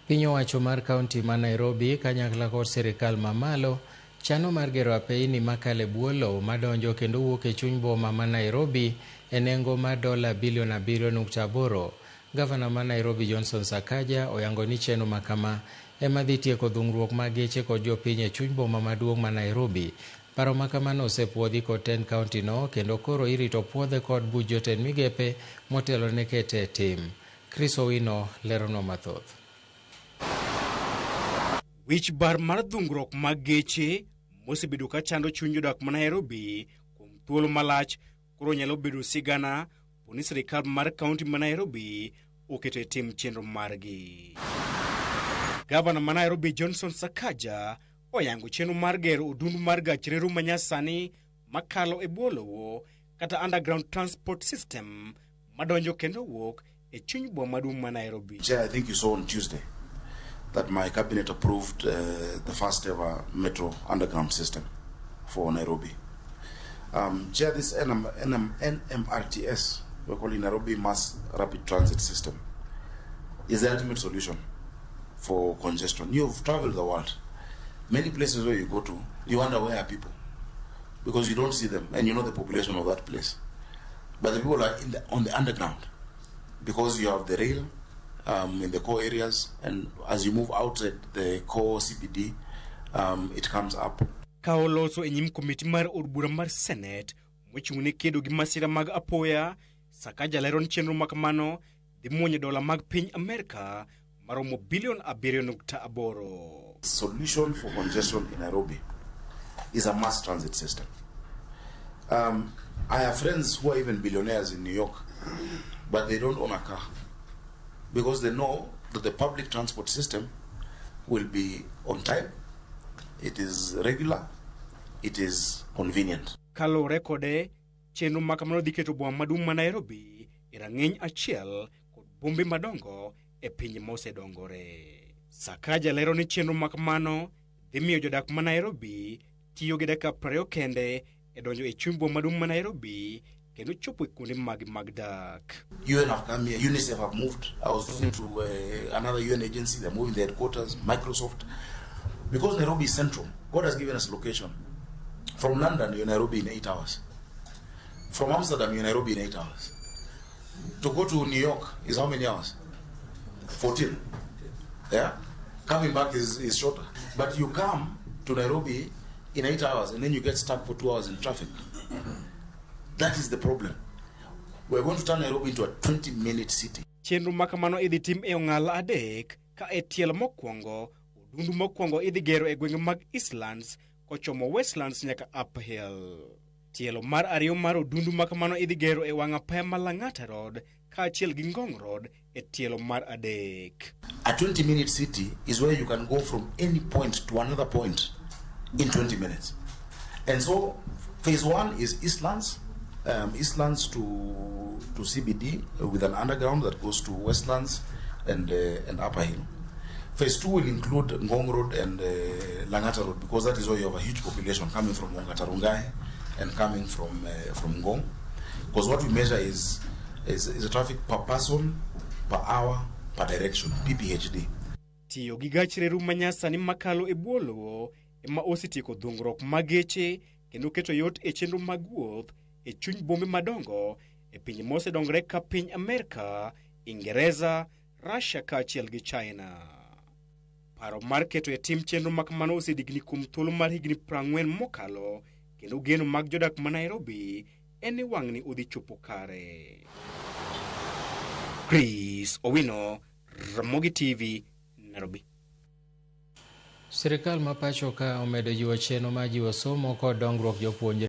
Piny owacho mar kaunti ma Nairobi kanyakla kod sirikal mamalo chano mar gero apeini makalo e bwo lowo madonjo kendo wuok e chuny boma ma Nairobi e nengo mar dola bilion 7.8. Gavana ma Nairobi Johnson Sakaja oyango ni chenro makama ema dhi tieko dhungruok mag geche kod jopiny e chuny boma maduong' ma Nairobi. Paro makamano osepuodhi kod tend kaunti no kendo koro irito puodhe kod buch jotend migepe motelo ne kete e tim. Chris Owino leronwa mathoth. Wich bar mar dhungruok mag geche mosebedo ka chando chuny jodak ma Nairobi kuom thuolo malach koro nyalo bedo sigana poni sirikal mar kaunti ma Nairobi oketo e tim chenro margi. Gavana ma Nairobi Johnson Sakaja oyango chenro mar gero odundu mar gach reru manyasani makalo e bwo lowo kata underground transport system madonjo kendo wuok e chuny boma maduong' ma Nairobi. I think you saw on Tuesday that my cabinet approved the first ever metro underground system for Nairobi. This NMRTS, we're calling Nairobi Mass Rapid Transit System, is the ultimate solution for congestion. You've traveled the world. Many places where you go to, you wonder where are people, because you don't see them and you know the population of that place. But the people are on the underground, because you have the rail in the core areas, and as you move outside the core CBD, it comes up. Kaoloso e nyim komiti mar od bura mar Senate mochung' ne kedo gi masira mag apoya, Sakaja lero ni chenro makamano dhi muonyo dola mag piny Amerika maromo bilion 7.8. Solution for congestion in Nairobi is a mass transit system. I have friends who are even billionaires in New York, but they don't own a car because they know that the public transport system will be on time, it is regular, it is convenient. Kalore kode, chenro makamano dhi keto boma maduong' ma Nairobi e rang'iny achiel kod bombe madongo e pinje mosedongore. Sakaja lero ni chenro makamano dhi miyo jodak ma Nairobi tiyo gi dakika 20 kende e donjo e chuny boma maduong' ma Nairobi kendo chopo e kuonde mag dak. UN have come here, UNICEF have moved. I was talking to another UN agency, they're moving their headquarters, Microsoft. Because Nairobi is central, God has given us location. From London, you're in Nairobi in 8 hours. From Amsterdam, you're in Nairobi in 8 hours. To go to New York is how many hours? 14. Yeah? Coming back is shorter. But you come to Nairobi in 8 hours and then you get stuck for 2 hours in traffic. That is the problem. We're going to turn Nairobi into a 20-minute city. Chenro makamano idhi tim e ong'ala adek ka e tielo mokwongo, odundu mokwongo idhi gero e gwenge mag Eastlands kochomo Westlands nyaka Uphill. Tielo mar ariyo mar odundu makamano idhi gero e wang' apaya ma Lang'ata Road kaachiel gi Ngong Road e tielo mar adek. A 20-minute city is where you can go from any point to another point in 20 minutes. And so phase 1 is Eastlands. Eastlands to CBD with an underground that goes to Westlands and Upper Hill. Phase 2 will include Ngong Road and Lang'ata Road, because that is where you have a huge population coming from Ongata and coming from Ngong. Because what we measure is the traffic per person, per hour, per direction, PPHD. Tiyo gi gach reru manyasani makalo e bwo lowo ema osetieko dhungruok mag geche kendo keto yot e chenro mag wuoth e chuny bombe madongo e pinje mosedongore ka piny Amerika, Ingereza, Russia kaachiel gi China. Paro mar keto e tim chenro makamano osedigni kuom thuolo mar higni 40 mokalo kendo geno mag jodak ma Nairobi en wang' ni udhi chopo kare. Chris Owino, Ramogi TV, Nairobi. Sirikal ma pacho ka omedo jiwo chenro ma jiwo somo kod dongruok jopuonjre